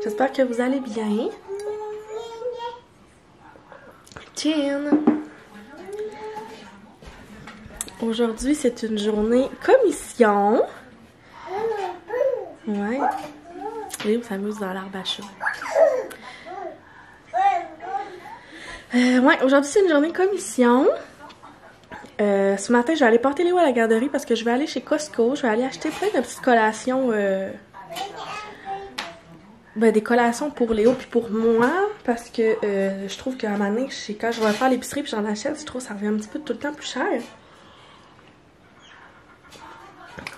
J'espère que vous allez bien. Tiens. Aujourd'hui, c'est une journée commission. Ouais. Et on s'amuse dans l'arbre à chat. Ouais, aujourd'hui, c'est une journée commission. Ce matin, je vais aller porter Léo à la garderie parce que je vais aller chez Costco. Je vais aller acheter plein de petites collations. Des collations pour Léo puis pour moi. Parce que je trouve qu'à un moment donné, quand je vais faire l'épicerie puis j'en achète, je trouve que ça revient un petit peu tout le temps plus cher.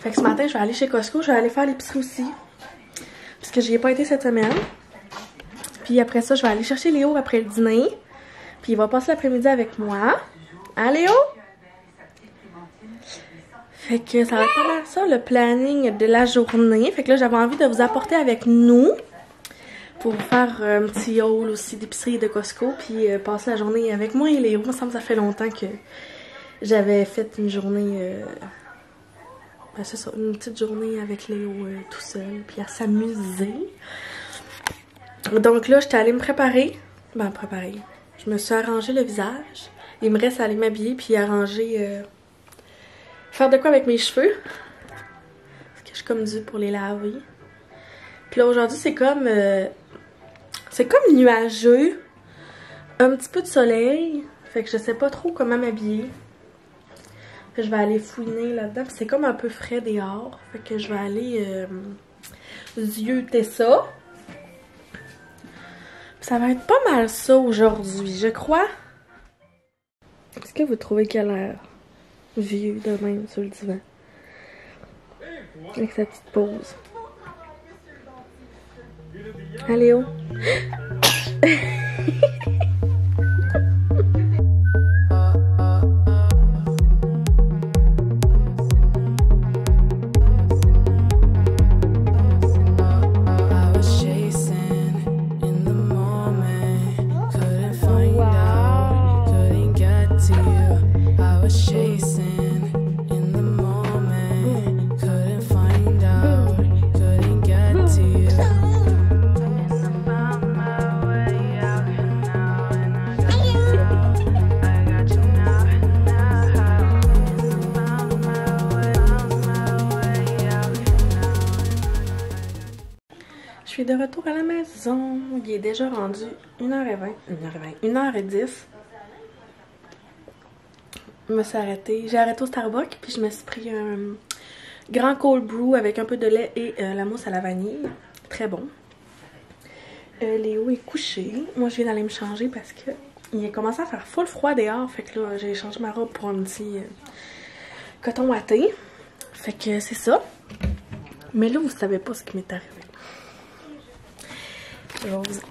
Fait que ce matin, je vais aller chez Costco. Je vais aller faire l'épicerie aussi. Parce que j'y ai pas été cette semaine. Puis après ça, je vais aller chercher Léo après le dîner. Puis il va passer l'après-midi avec moi. Hein, Léo? Fait que ça va être pas mal ça, le planning de la journée. Fait que là, j'avais envie de vous apporter avec nous pour vous faire un petit haul aussi d'épicerie de Costco. Puis passer la journée avec moi et Léo. Moi, ça fait longtemps que j'avais fait une journée... c'est ça, une petite journée avec Léo tout seul. Puis à s'amuser. Donc là, j'étais allée me préparer. Je me suis arrangé le visage. Il me reste à aller m'habiller puis arranger... faire de quoi avec mes cheveux. Parce que je suis comme due pour les laver. Puis là, aujourd'hui, c'est comme nuageux. Un petit peu de soleil. Fait que je sais pas trop comment m'habiller. Je vais aller fouiner là-dedans. C'est comme un peu frais dehors. Fait que je vais aller zioter ça. Ça va être pas mal ça aujourd'hui, je crois. Est-ce que vous trouvez qu'elle a l'air vieux de même sur le divan? Avec sa petite pause. Allez, oh! Je suis de retour à la maison. Il est déjà rendu 1h20. 1h10. Je me suis arrêtée. J'ai arrêté au Starbucks, puis je me suis pris un grand cold brew avec un peu de lait et la mousse à la vanille. Très bon. Léo est couché. Moi, je viens d'aller me changer parce que il a commencé à faire full froid dehors. Fait que là, j'ai changé ma robe pour un petit coton ouaté. Fait que c'est ça. Mais là, vous savez pas ce qui m'est arrivé.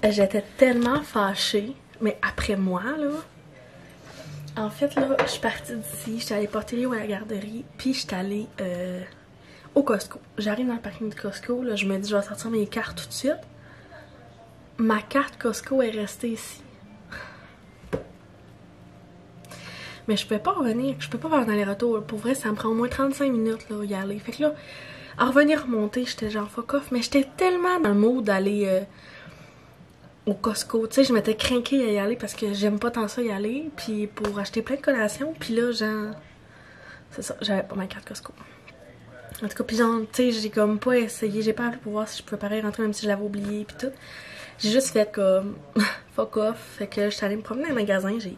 J'étais tellement fâchée, mais après moi, là, en fait, là, je suis partie d'ici, j'étais allée porter Léo à la garderie, puis j'étais allée au Costco. J'arrive dans le parking de Costco, là, je me dis, je vais sortir mes cartes tout de suite. Ma carte Costco est restée ici. Mais je peux pas revenir, je peux pas faire un aller-retour. Pour vrai, ça me prend au moins 35 minutes, là, y aller. Fait que là, à revenir remonter, j'étais genre fuck off, mais j'étais tellement dans le mood d'aller... au Costco, tu sais, je m'étais craquée à y aller parce que j'aime pas tant ça y aller, puis pour acheter plein de collations, puis là, genre, c'est ça, j'avais pas ma carte Costco. En tout cas, puis genre, tu sais, j'ai comme pas essayé, j'ai pas appelé pour voir si je pouvais pareil rentrer même si je l'avais oublié, puis tout. J'ai juste fait comme, fuck off, fait que j'étais allée me promener dans le magasin, j'ai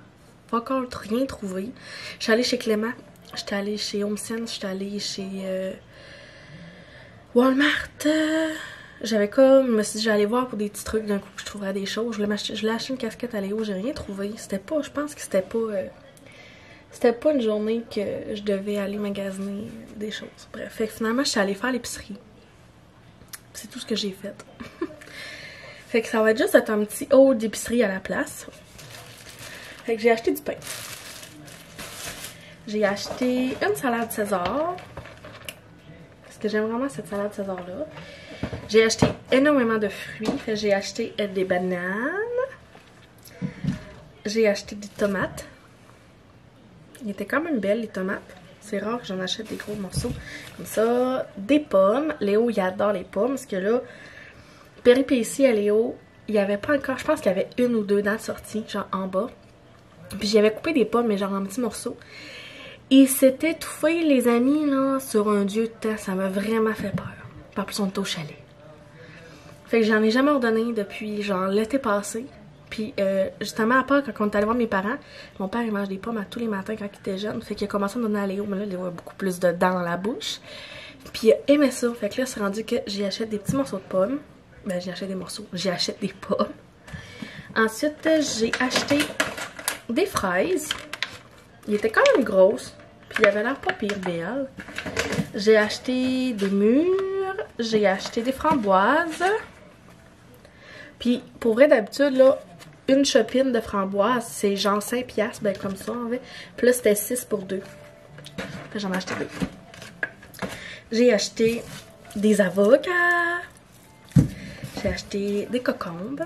pas encore rien trouvé. J'étais allée chez Clément, j'étais allée chez HomeSense, j'étais allée chez Walmart, j'avais comme, je me suis dit j'allais voir pour des petits trucs d'un coup que je trouverais des choses. Je voulais acheter une casquette à Léo, j'ai rien trouvé. C'était pas, je pense que c'était pas une journée que je devais aller magasiner des choses. Bref, fait que finalement je suis allée faire l'épicerie. C'est tout ce que j'ai fait. Fait que ça va être juste un petit haul d'épicerie à la place. Fait que j'ai acheté du pain. J'ai acheté une salade César. Parce que j'aime vraiment cette salade César-là. J'ai acheté énormément de fruits. J'ai acheté des bananes. J'ai acheté des tomates. Ils étaient quand même belles, les tomates. C'est rare que j'en achète des gros morceaux. Comme ça, des pommes. Léo, il adore les pommes. Parce que là, Péripéties à Léo, il y avait pas encore, je pense qu'il y avait une ou deux dents de sortie, genre en bas. Puis j'avais coupé des pommes, mais genre en petits morceaux. Il s'est étouffé, les amis, là, sur un dieu de temps. Ça m'a vraiment fait peur. Par plus, on était au chalet. Fait que j'en ai jamais ordonné depuis, genre, l'été passé. Puis, justement, à part quand on est allé voir mes parents, mon père, il mange des pommes à tous les matins quand il était jeune. Fait qu'il a commencé à me donner à Léo, mais là, Léo a beaucoup plus de dents dans la bouche. Puis, il a aimé ça. Fait que là, c'est rendu que j'y achète des petits morceaux de pommes. Ben, j'y achète des morceaux. J'y achète des pommes. Ensuite, j'ai acheté des fraises. Il était quand même grosses. Puis il avait l'air pas pire belle. J'ai acheté des mûres. J'ai acheté des framboises. Puis pour vrai, d'habitude, là, une chopine de framboises, c'est genre 5 piastres, ben comme ça en fait. Puis là, c'était 6 pour 2. Fait j'en ai acheté 2. J'ai acheté des avocats. J'ai acheté des cocombes.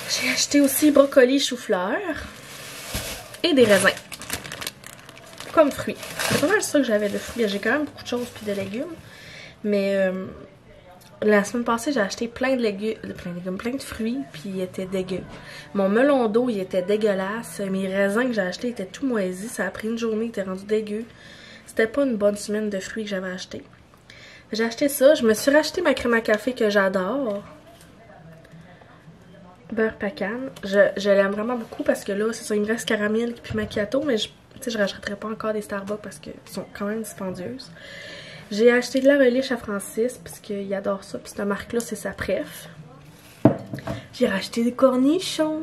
J'ai acheté aussi brocoli, chou-fleur. Et des raisins. Comme fruits. C'est pas mal ça que j'avais de fruits. J'ai quand même beaucoup de choses puis de légumes. Mais la semaine passée, j'ai acheté plein de légumes, plein de fruits, puis ils étaient dégueux. Mon melon d'eau, il était dégueulasse. Mes raisins que j'ai achetés étaient tout moisis. Ça a pris une journée, ils étaient rendus dégueux. C'était pas une bonne semaine de fruits que j'avais acheté. J'ai acheté ça. Je me suis racheté ma crème à café que j'adore. Beurre pacane. Je l'aime vraiment beaucoup parce que là, c'est ça, il me reste caramel puis macchiato, mais je rachèterai pas encore des Starbucks parce qu'elles sont quand même dispendieuses. J'ai acheté de la relish à Francis parce qu'il adore ça, puis cette marque-là, c'est sa préf. J'ai racheté des cornichons.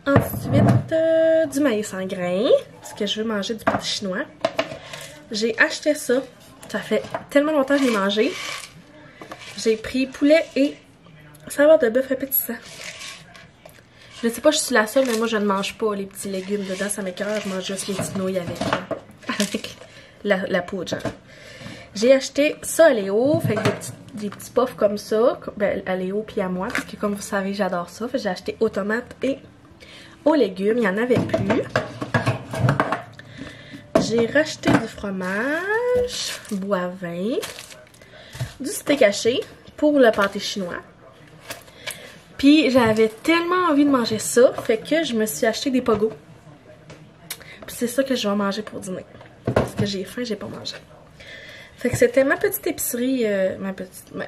Ensuite, du maïs en grains, parce que je veux manger du pâté chinois. J'ai acheté ça. Ça fait tellement longtemps que je l'ai mangé. J'ai pris poulet et saveur de bœuf appétissant. Je sais pas, je suis la seule, mais moi je ne mange pas les petits légumes dedans, ça m'écoeure. Je mange juste les petites nouilles avec la poudre, genre. J'ai acheté ça à Léo, fait que des petits puffs comme ça, ben, à Léo puis à moi, parce que comme vous savez, j'adore ça. Fait que j'ai acheté aux tomates et aux légumes, il n'y en avait plus. J'ai racheté du fromage, boivin, du steak haché pour le pâté chinois. Puis j'avais tellement envie de manger ça, fait que je me suis acheté des pogos. Puis c'est ça que je vais manger pour dîner. Parce que j'ai faim, j'ai pas mangé. Fait que c'était ma petite épicerie,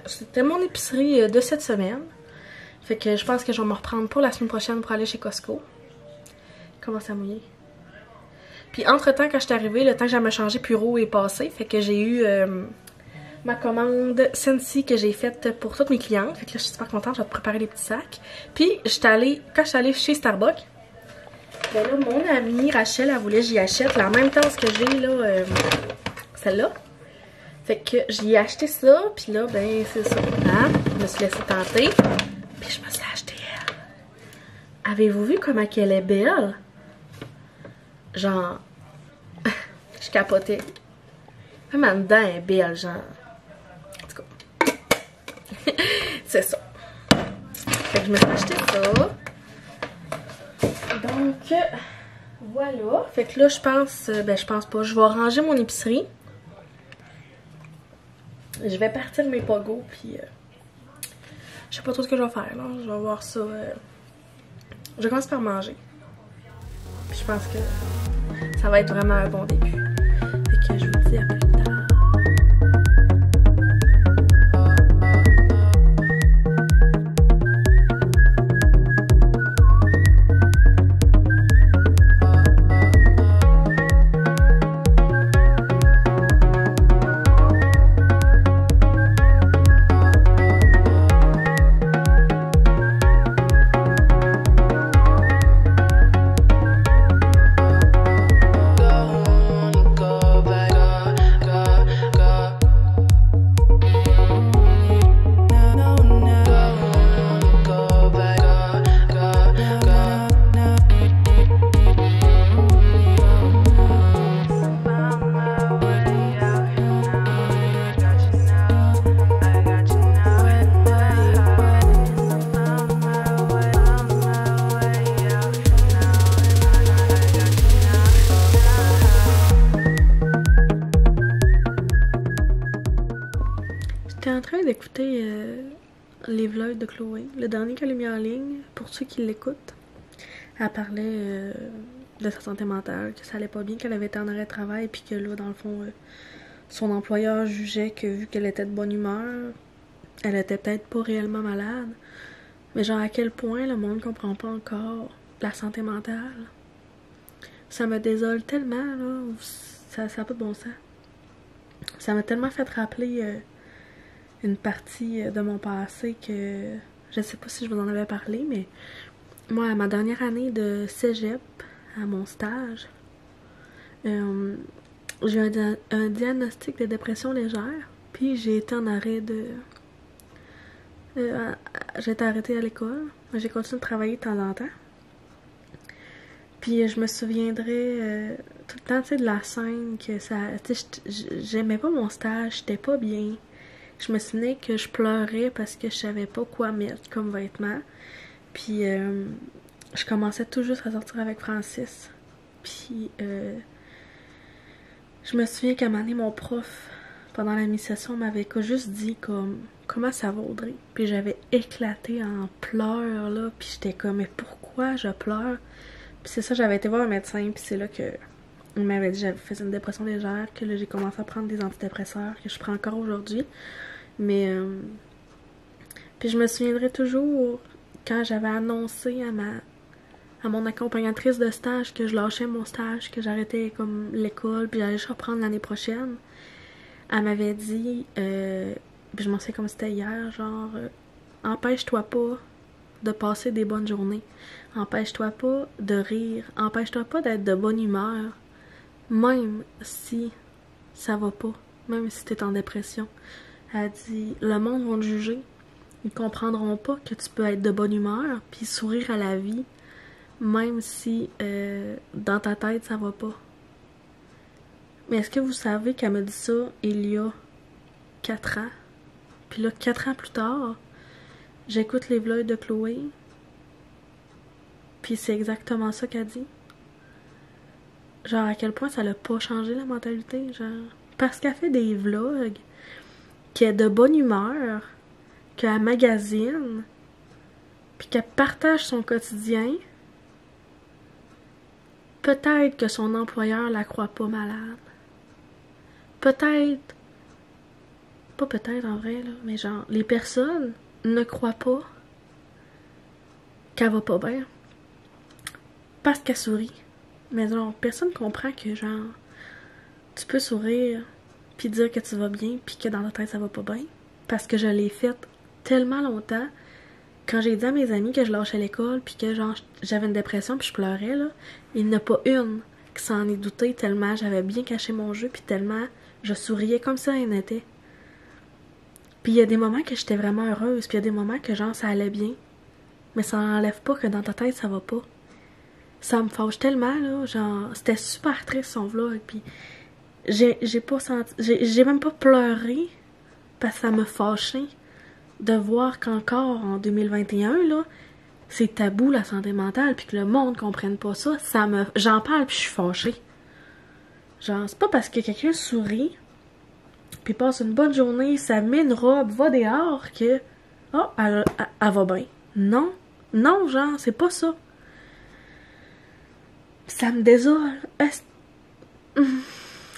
c'était mon épicerie de cette semaine. Fait que je pense que je vais me reprendre pour la semaine prochaine pour aller chez Costco. Commence à mouiller. Puis entre-temps, quand je suis arrivée, le temps que j'allais me changer, Puro est passé. Fait que j'ai eu ma commande Scentsy que j'ai faite pour toutes mes clientes. Fait que là, je suis super contente, je vais préparer les petits sacs. Puis, quand je suis allée chez Starbucks, ben là, mon amie Rachel, elle voulait que j'y achète la même tasse que j'ai, là, celle-là. Fait que j'y ai acheté ça, puis là, ben, c'est ça. Hein? Je me suis laissée tenter, puis je me suis acheté elle. Avez-vous vu comment elle est belle? Genre, je capotais. Même en dedans, elle est belle, genre. En tout cas, c'est ça. Fait que je me suis acheté ça. Donc, voilà. Fait que là, je pense pas. Je vais ranger mon épicerie. Je vais partir mes pogos, puis je sais pas trop ce que je vais faire, là. Je vais voir ça. Je commence par manger. Puis je pense que ça va être vraiment un bon début. Fait que je vous dis à plus tard. écouté les vlogs de Chloé, le dernier qu'elle a mis en ligne, pour ceux qui l'écoutent. Elle parlait de sa santé mentale, que ça allait pas bien, qu'elle avait été en arrêt de travail, puis que là, dans le fond, son employeur jugeait que vu qu'elle était de bonne humeur, elle était peut-être pas réellement malade. Mais genre, à quel point le monde comprend pas encore la santé mentale. Ça me désole tellement, là, ça a pas de bon sens. Ça m'a tellement fait rappeler une partie de mon passé que je sais pas si je vous en avais parlé, mais moi, à ma dernière année de cégep, à mon stage, j'ai eu un diagnostic de dépression légère, puis j'ai été en arrêt de... j'ai été arrêtée à l'école, j'ai continué de travailler de temps en temps. Puis je me souviendrai tout le temps, tu sais, de la scène que ça... Tu sais, j'aimais pas mon stage, j'étais pas bien. Je me souvenais que je pleurais parce que je savais pas quoi mettre comme vêtements. Puis je commençais tout juste à sortir avec Francis. Puis je me souviens qu'à un moment donné, mon prof, pendant la mi-session, m'avait juste dit comme comment ça va, Audrey? Puis j'avais éclaté en pleurs, là. Puis j'étais comme, mais pourquoi je pleure? Puis c'est ça, j'avais été voir un médecin, puis c'est là que il m'avait dit que j'avais fait une dépression légère, que là j'ai commencé à prendre des antidépresseurs, que je prends encore aujourd'hui. Mais puis je me souviendrai toujours quand j'avais annoncé à mon accompagnatrice de stage que je lâchais mon stage, que j'arrêtais comme l'école, puis j'allais juste reprendre l'année prochaine. Elle m'avait dit, puis je m'en souviens comme c'était hier, genre empêche-toi pas de passer des bonnes journées. Empêche-toi pas de rire. Empêche-toi pas d'être de bonne humeur. Même si ça va pas. Même si t'es en dépression. Elle dit, le monde va te juger. Ils comprendront pas que tu peux être de bonne humeur puis sourire à la vie. Même si dans ta tête ça va pas. Mais est-ce que vous savez qu'elle m'a dit ça il y a 4 ans? Puis là, 4 ans plus tard, j'écoute les vlogs de Chloé. Puis c'est exactement ça qu'elle dit. Genre, à quel point ça l'a pas changé la mentalité, genre. Parce qu'elle fait des vlogs, qu'elle est de bonne humeur, qu'elle magasine, puis qu'elle partage son quotidien, peut-être que son employeur la croit pas malade. Peut-être, pas peut-être en vrai, là, mais genre, les personnes ne croient pas qu'elle va pas bien. Parce qu'elle sourit. Mais genre, personne comprend que genre, tu peux sourire, puis dire que tu vas bien, puis que dans ta tête ça va pas bien. Parce que je l'ai fait tellement longtemps. Quand j'ai dit à mes amis que je lâchais l'école, puis que genre, j'avais une dépression, puis je pleurais, là, il n'y en a pas une qui s'en est doutée tellement j'avais bien caché mon jeu, puis tellement je souriais comme ça et n'était. Puis il y a des moments que j'étais vraiment heureuse, puis il y a des moments que genre, ça allait bien. Mais ça n'enlève pas que dans ta tête ça va pas. Ça me fâche tellement, là, genre, c'était super triste son vlog, puis j'ai pas senti, j'ai même pas pleuré, parce que ça me fâchait de voir qu'encore en 2021, là, c'est tabou la santé mentale, puis que le monde comprenne pas ça, j'en parle puis je suis fâchée. Genre, c'est pas parce que quelqu'un sourit, puis passe une bonne journée, ça met une robe, va dehors, que, oh, elle va bien. Non, non, genre, c'est pas ça. Ça me désole.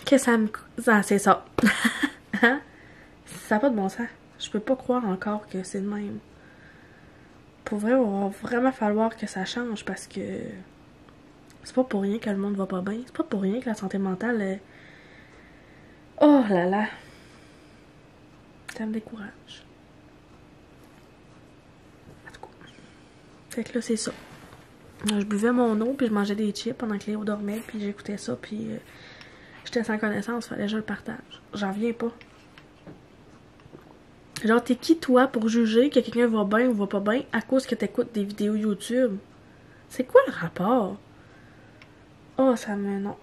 Que ça me... Ah, c'est ça. Hein? Ça n'a pas de bon sens. Je peux pas croire encore que c'est le même. Pour vrai, il va vraiment falloir que ça change parce que c'est pas pour rien que le monde va pas bien. C'est pas pour rien que la santé mentale est... Oh là là. Ça me décourage. En tout cas. Fait que là, c'est ça. Je buvais mon eau, puis je mangeais des chips pendant que Léo dormait, puis j'écoutais ça, puis j'étais sans connaissance, fallait que je le partage. J'en viens pas. Genre, t'es qui, toi, pour juger que quelqu'un va bien ou va pas bien à cause que t'écoutes des vidéos YouTube? C'est quoi le rapport? Oh, ça me... non.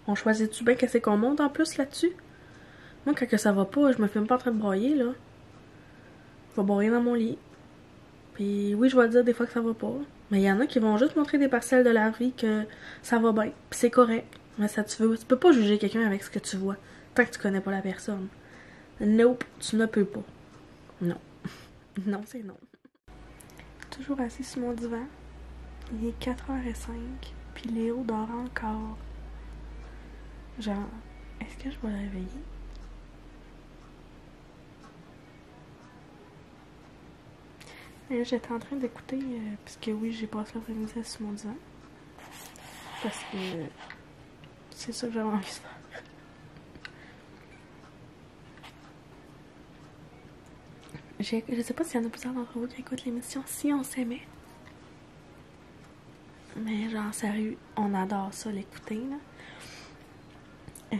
On choisit-tu bien qu'est-ce qu'on monte en plus là-dessus? Moi, quand que ça va pas, je me filme pas en train de broyer, là. Je vais broyer dans mon lit. Puis oui, je vais dire des fois que ça va pas. Mais il y en a qui vont juste montrer des parcelles de la vie que ça va bien. Puis c'est correct. Mais ça, tu peux pas juger quelqu'un avec ce que tu vois, tant que tu connais pas la personne. Nope, tu ne peux pas. Non. Non, c'est non. Toujours assis sur mon divan. Il est 4h05, puis Léo dort encore. Genre, est-ce que je vais le réveiller? Et là, j'étais en train d'écouter, puisque oui, j'ai passé l'après-midi sur mon divan. Parce que c'est ça que j'avais envie de faire. Je sais pas s'il y en a plusieurs d'entre vous qui écoutent l'émission Si on s'aimait. Mais genre, sérieux, on adore ça, l'écouter, là.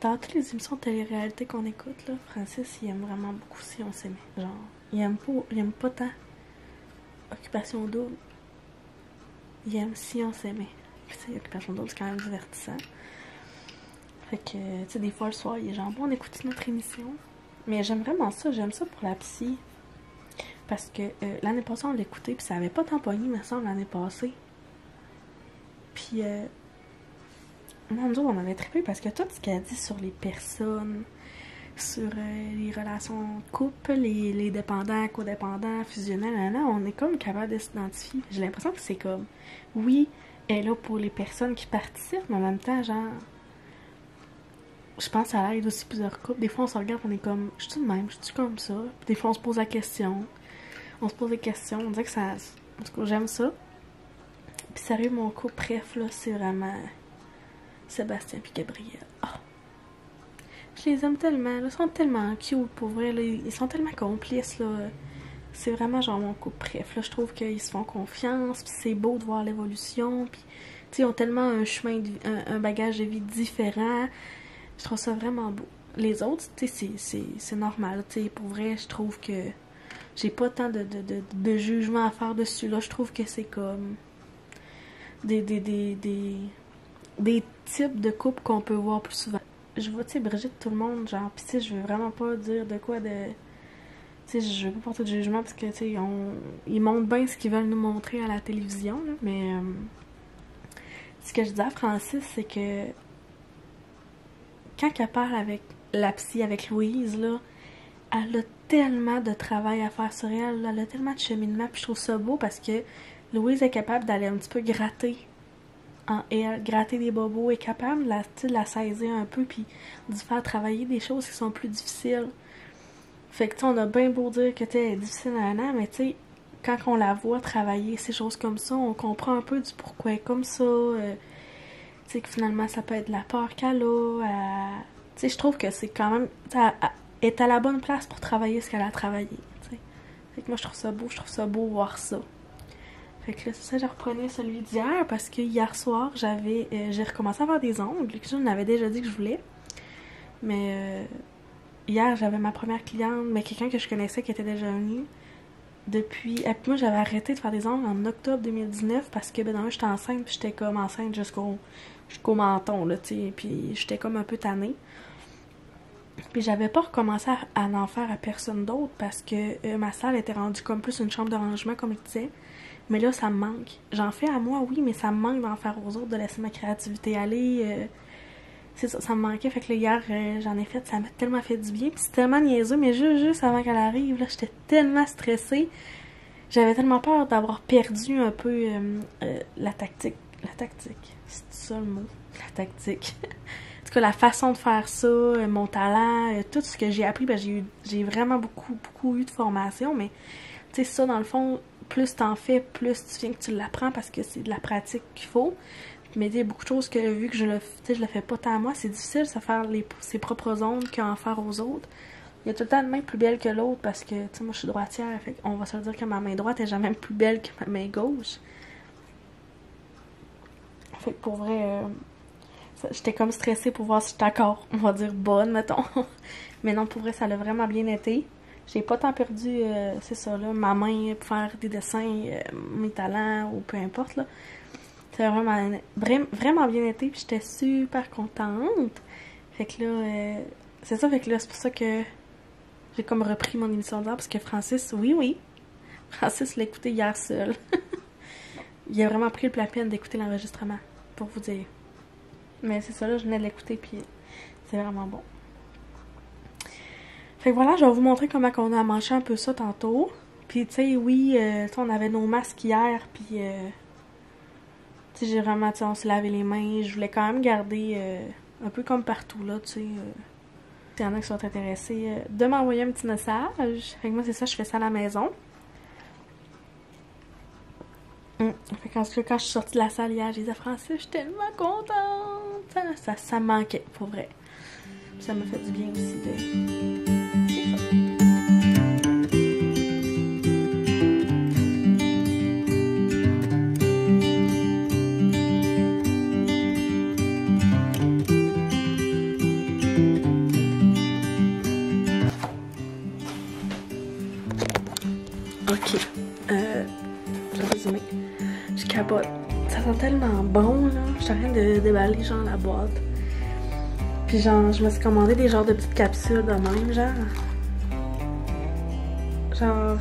Dans toutes les émissions de télé-réalité qu'on écoute, là, Francis, il aime vraiment beaucoup Si on s'aimait. Genre, il aime pas tant Occupation double. Il aime Si on s'aimait. Puis, tu sais, Occupation double, c'est quand même divertissant. Fait que, tu sais, des fois, le soir, il est genre, bon, on écoute notre émission. Mais j'aime vraiment ça, j'aime ça pour la psy. Parce que l'année passée, on l'écoutait, puis ça avait pas tant pogné, me semble, l'année passée. Puis, mon Dieu, on avait trippé parce que tout ce qu'elle dit sur les personnes, sur les relations de couple, les dépendants, codépendants, fusionnels, là, on est comme capable de s'identifier. J'ai l'impression que c'est comme, oui, elle est là pour les personnes qui participent, mais en même temps, genre, je pense que ça aide aussi plusieurs couples. Des fois, on se regarde, on est comme, je suis de même, je suis comme ça. Puis des fois, on se pose la question. On se pose des questions, on dirait que ça. En tout cas, j'aime ça. Puis sérieux, mon couple, bref, là, c'est vraiment Sébastien et Gabriel. Oh. Je les aime tellement, là, ils sont tellement cute, pour vrai, là, ils sont tellement complices, là. C'est vraiment genre mon couple, bref, là, je trouve qu'ils se font confiance, puis c'est beau de voir l'évolution, puis, tu sais, ils ont tellement un chemin, un bagage de vie différent. Je trouve ça vraiment beau. Les autres, tu sais, c'est normal, tu sais, pour vrai, je trouve que j'ai pas tant de jugement à faire dessus, là, je trouve que c'est comme des types de couples qu'on peut voir plus souvent. Je vois, tu sais, Brigitte, tout le monde, genre, pis tu sais, je veux vraiment pas dire de quoi de... Tu sais, je veux pas porter de jugement parce que, tu sais, ils montrent bien ce qu'ils veulent nous montrer à la télévision, là, mais... ce que je dis à Francis, c'est que quand elle parle avec la psy, avec Louise, là, elle a tellement de travail à faire sur elle, là, elle a tellement de cheminement, puis je trouve ça beau parce que Louise est capable d'aller un petit peu gratter en elle, gratter des bobos, est capable de la saisir un peu, puis de faire travailler des choses qui sont plus difficiles. Fait que, tu sais, on a bien beau dire que t'es difficile à un an, mais tu sais, quand on la voit travailler ces choses comme ça, on comprend un peu du pourquoi elle est comme ça, tu sais, que finalement, ça peut être de la peur qu'elle a. Tu sais, je trouve que c'est quand même... Elle est à la bonne place pour travailler ce qu'elle a travaillé, tu sais. Fait que moi, je trouve ça beau voir ça. Fait que là, c'est ça, je reprenais celui d'hier parce que hier soir, j'ai recommencé à avoir des ongles, que je m'avais déjà dit que je voulais. Mais hier, j'avais ma première cliente, mais quelqu'un que je connaissais qui était déjà venu depuis... Et puis moi, j'avais arrêté de faire des ongles en octobre 2019 parce que, ben non, j'étais enceinte, puis j'étais comme enceinte jusqu'au menton, là, tu sais, puis j'étais comme un peu tannée. Puis j'avais pas recommencé à en faire à personne d'autre parce que ma salle était rendue comme plus une chambre de rangement, comme je disais. Mais là, ça me manque. J'en fais à moi, oui, mais ça me manque d'en faire aux autres, de laisser ma créativité aller. C'est ça, ça me manquait. Fait que là, hier, j'en ai fait, ça m'a tellement fait du bien. Puis c'est tellement niaiseux, mais juste avant qu'elle arrive, là, j'étais tellement stressée. J'avais tellement peur d'avoir perdu un peu la tactique. La tactique, c'est ça le mot? La tactique. En tout cas, la façon de faire ça, mon talent, tout ce que j'ai appris, ben, j'ai vraiment beaucoup eu de formation, mais tu sais, ça, dans le fond, plus t'en fais, plus tu viens que tu l'apprends parce que c'est de la pratique qu'il faut. Mais il y a beaucoup de choses que, vu que je le fais pas tant à moi, c'est difficile de faire ses propres ongles qu'en faire aux autres. Il y a tout le temps une main plus belle que l'autre parce que, tu sais, moi, je suis droitière, fait on va se dire que ma main droite est jamais plus belle que ma main gauche. Fait que pour vrai, j'étais comme stressée pour voir si j'étais encore, on va dire, bonne, mettons. Mais non, pour vrai, ça l'a vraiment bien été. J'ai pas tant perdu, c'est ça, là, ma main pour faire des dessins, mes talents, ou peu importe, là. Ça a vraiment bien été, puis j'étais super contente. Fait que là, c'est ça, fait que là, c'est pour ça que j'ai comme repris mon émission d'heure, parce que Francis, oui, Francis l'a écouté hier seul. Il a vraiment pris la peine d'écouter l'enregistrement, pour vous dire. Mais c'est ça, là, je venais de l'écouter, puis c'est vraiment bon. Fait que voilà, je vais vous montrer comment on a mangé un peu ça tantôt. Puis, tu sais, oui, on avait nos masques hier, puis, tu sais, j'ai vraiment, tu sais, on s'est lavé les mains. Je voulais quand même garder, un peu comme partout, là, tu sais. S'il y en a qui sont intéressés, de m'envoyer un petit message. Fait que moi, c'est ça, je fais ça à la maison. Fait que quand je suis sortie de la salle hier, j'ai dit à Francis, je suis tellement contente. Ça me manquait, pour vrai. Puis ça m'a fait du bien aussi de... Ok, je vais résumer. Je capote. Ça sent tellement bon, là. Je suis en train de déballer, genre, la boîte. Puis, genre, je me suis commandé des genres de petites capsules de même, genre. Genre,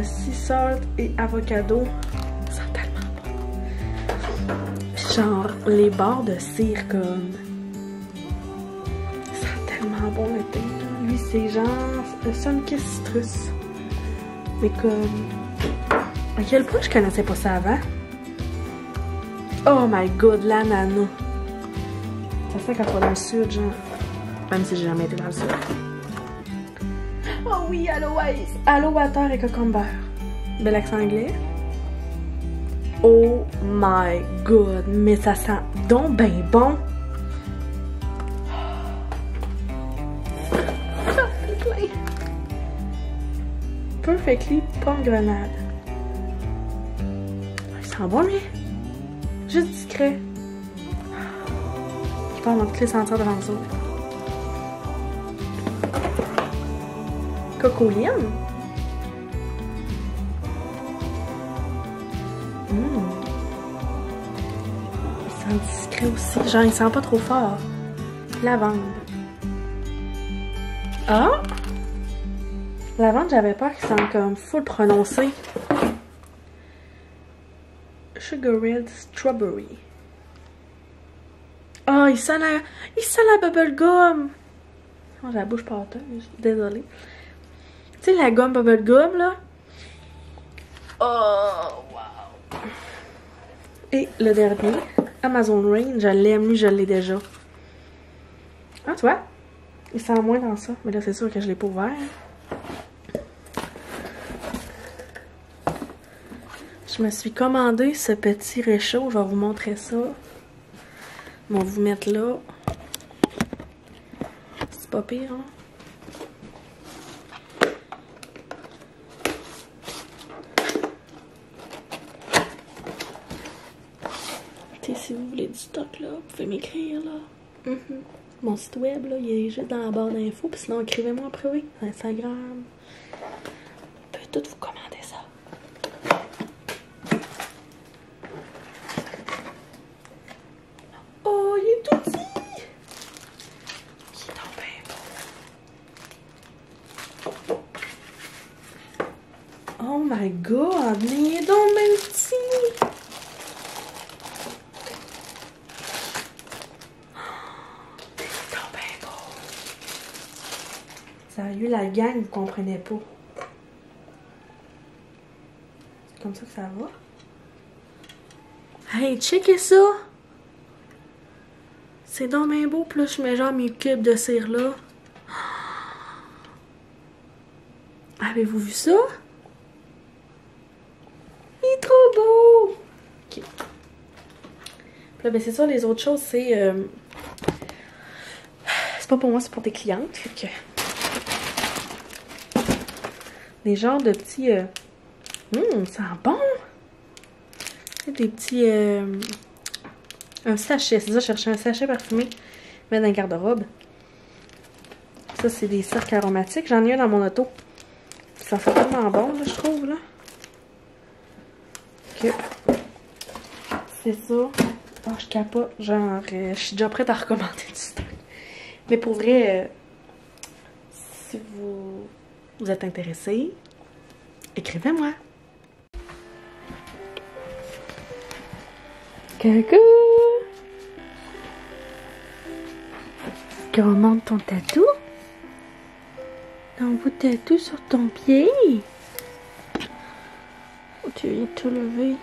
sea salt et avocado. Ça sent tellement bon. Puis, genre, les bords de cire, comme. Ça sent tellement bon, le thé, là. Lui, c'est genre, Sunkist citrus. Mais comme... À quel point je connaissais pas ça avant? Oh my god, l'ananas! Ça sent quand on va dans le sud, genre. Même si j'ai jamais été dans le sud. Oh oui, aloe water et cucumber. Bel accent anglais. Oh my god, mais ça sent donc ben bon! Perfectly pomme grenade. Il sent bon, lui. Juste discret. Je parle dans toutes les senteurs devant ça. Cocoline. Il sent discret aussi. Genre, il sent pas trop fort. Lavande. Ah! Lavande, j'avais peur qu'il sente comme full prononcé. Sugar Red Strawberry. Ah, il sent la bubblegum. Oh, j'ai la bouche pâteuse, désolée. Tu sais, la gomme bubblegum, là. Oh, wow. Et le dernier, Amazon Rain, je l'aime, lui, je l'ai déjà. Ah, tu vois? Il sent moins dans ça. Mais là, c'est sûr que je l'ai pas ouvert. Je me suis commandé ce petit réchaud. Je vais vous montrer ça. On va vous mettre là. C'est pas pire, hein? T'sais, si vous voulez du stock, là, vous pouvez m'écrire, là. Mon site web, là, il est juste dans la barre d'infos. Puis sinon, écrivez-moi en privé. Instagram. On peut tout vous commander ça. Oh, il est tout petit! Il est donc bien beau. Oh my god, mais il est donc bien petit! Sérieux, la gang, vous comprenez pas. C'est comme ça que ça va. Hey, checkez ça! C'est donc bien beau, puis là, je mets genre mes cubes de cire là. Avez-vous vu ça? Il est trop beau! Ok. Puis là, ben c'est ça, les autres choses, c'est... c'est pas pour moi, c'est pour des clientes. Fait que... Des genres de petits... ça sent bon! Des petits... un sachet, c'est ça, je cherchais un sachet parfumé. Mettre dans le garde-robe. Ça, c'est des cercles aromatiques. J'en ai un dans mon auto. Ça fait tellement bon, là, je trouve, là. Ok. C'est ça. Oh, je capote. Genre, je suis déjà prête à recommander du stock. Mais pour vrai, si vous êtes intéressé, écrivez-moi. Coucou! qu'on monte ton tatou? Un bout de tatou sur ton pied? Oh, tu viens de tout lever.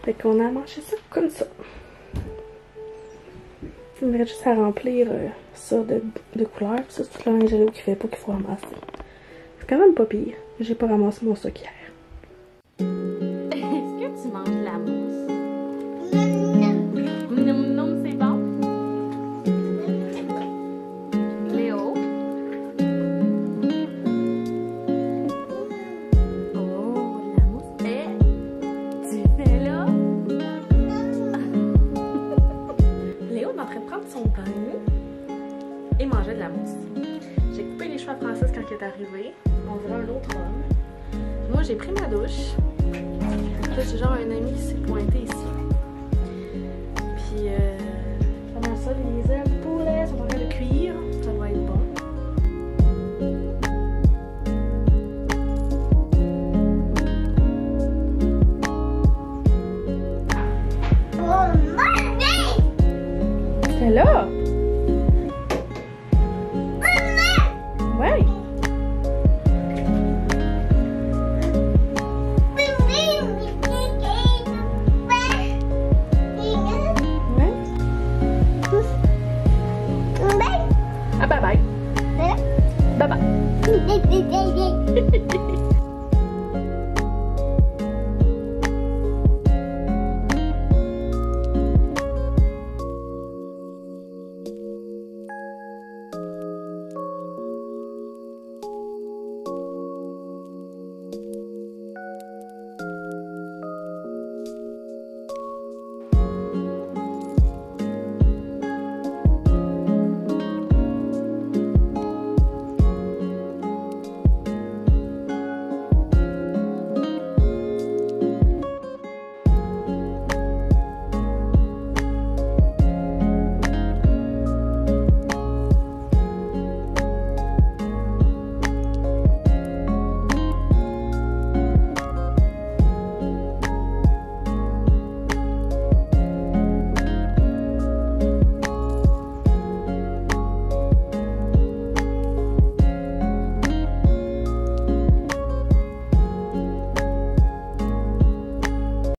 Fait qu'on a mangé ça comme ça. Il me reste juste à remplir ça de couleurs. Ça, c'est tout le linge qui fait pas qu'il faut ramasser. C'est quand même pas pire. J'ai pas ramassé mon stock hier. Est-ce que tu manges de la mousse? Noum noum, c'est bon? Léo? Oh, de la mousse. Et tu fais là? Léo est en train de prendre son pain et manger de la mousse. J'ai coupé les cheveux à Francis quand il est arrivé. On dirait un autre homme. Moi, j'ai pris ma douche. Là, j'ai genre un ami qui s'est pointé ici. Puis, comment ça, les ailes de poulet sont en train de cuire. Ça va être bon. C'est là! Ouais! Ah, bye bye! Bye bye!